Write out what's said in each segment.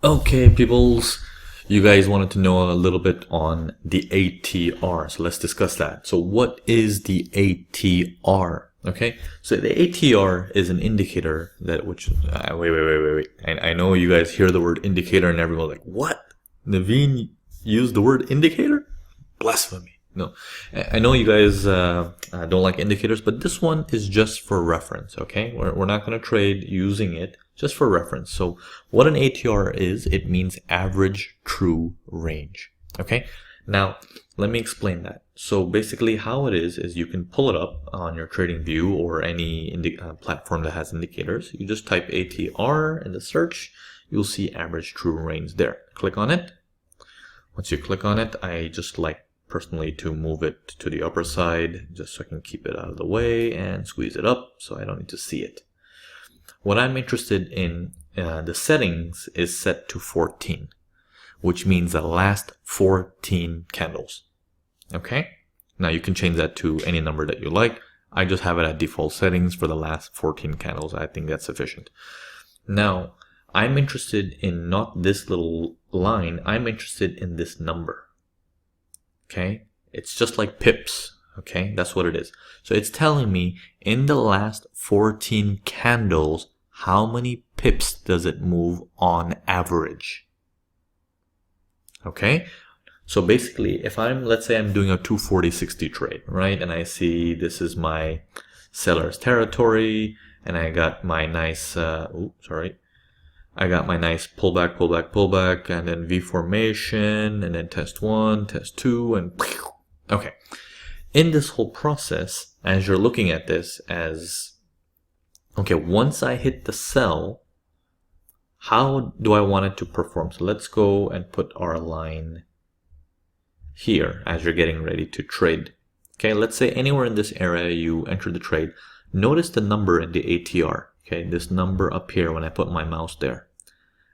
Okay, peoples, you guys wanted to know a little bit on the ATR, so let's discuss that. So what is the ATR? Okay, so the ATR is an indicator that wait. I know you guys hear the word indicator and everyone's like, what? Naveen used the word indicator? Blasphemy. No, I know you guys don't like indicators, but this one is just for reference, okay? We're not going to trade using it, just for reference. So what an ATR is, it means average true range, okay? Now, let me explain that. So basically how it is you can pull it up on your TradingView or any platform that has indicators. You just type ATR in the search, you'll see average true range there. Click on it. Once you click on it, I just like personally to move it to the upper side just so I can keep it out of the way and squeeze it up so I don't need to see it. What I'm interested in, the settings is set to 14, which means the last 14 candles. Okay, now you can change that to any number that you like. I just have it at default settings for the last 14 candles. I think that's sufficient. Now I'm interested in not this little line, I'm interested in this number. Okay, it's just like pips. Okay, that's what it is. So it's telling me in the last 14 candles, how many pips does it move on average? Okay, so basically if let's say I'm doing a 240-60 trade, right? And I see this is my seller's territory and I got my nice, I got my nice pullback, and then V formation, and then test 1, test 2, and okay. In this whole process, as you're looking at this as, okay, once I hit the sell, how do I want it to perform? So let's go and put our line here as you're getting ready to trade. Okay, let's say anywhere in this area you enter the trade. Notice the number in the ATR. Okay, this number up here when I put my mouse there.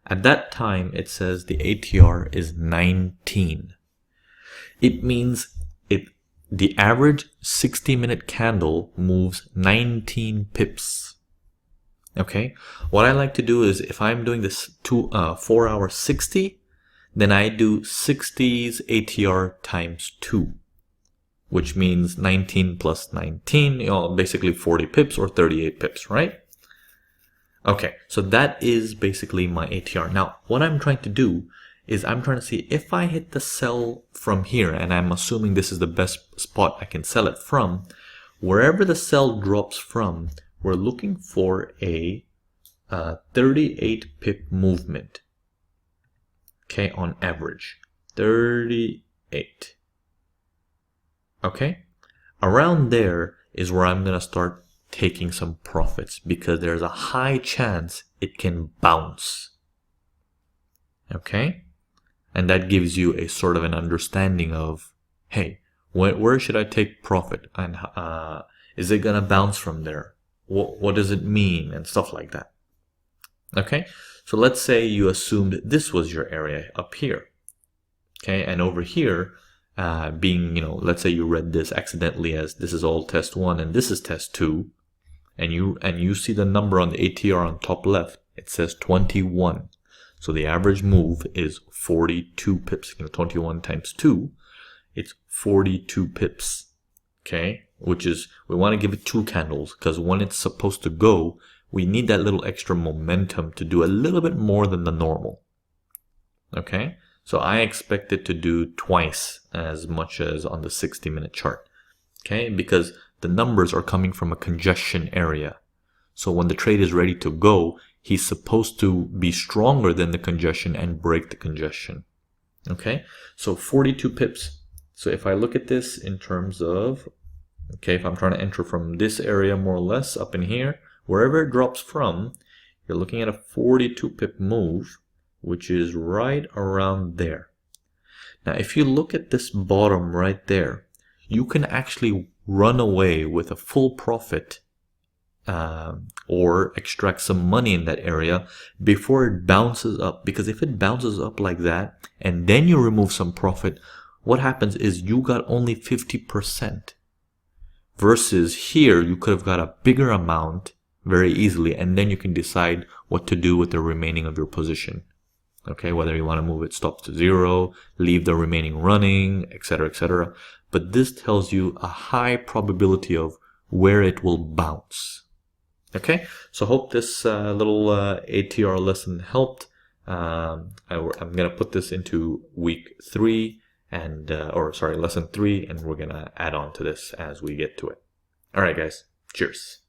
At that time, it says the ATR is 19. It means the average 60-minute candle moves 19 pips. Okay, what I like to do is if I'm doing this 4 hour 60, then I do 60's ATR times 2, which means 19 plus 19, basically 40 pips or 38 pips, right? Okay, so that is basically my ATR. Now, what I'm trying to do is I'm trying to see if I hit the sell from here, and I'm assuming this is the best spot I can sell it from, wherever the sell drops from, we're looking for a 38 pip movement. Okay, on average, 38. Okay, around there is where I'm going to start taking some profits because there's a high chance it can bounce. Okay, and that gives you a sort of an understanding of, hey, where should I take profit, and is it gonna bounce from there? What does it mean, and stuff like that. Okay, so let's say you assumed this was your area up here. Okay, and over here being, let's say you read this accidentally as this is all test 1 and this is test 2. And you see the number on the ATR on top left, it says 21. So the average move is 42 pips. 21 times 2, it's 42 pips. Okay, which is, we want to give it 2 candles because when it's supposed to go, we need that little extra momentum to do a little bit more than the normal. Okay, so I expect it to do twice as much as on the 60-minute chart. Okay, because the numbers are coming from a congestion area. So when the trade is ready to go, he's supposed to be stronger than the congestion and break the congestion. Okay, so 42 pips. So if I look at this in terms of, okay, if I'm trying to enter from this area more or less up in here, wherever it drops from, you're looking at a 42 pip move, which is right around there. Now, if you look at this bottom right there, you can actually run away with a full profit or extract some money in that area before it bounces up. Because if it bounces up like that and then you remove some profit, what happens is you got only 50%. Versus here, you could have got a bigger amount very easily, and then you can decide what to do with the remaining of your position. Okay, whether you want to move it stop to 0, leave the remaining running, etc., etc. But this tells you a high probability of where it will bounce. Okay, so hope this little ATR lesson helped. I'm gonna put this into week 3 and lesson 3, and we're gonna add on to this as we get to it. All right, guys. Cheers.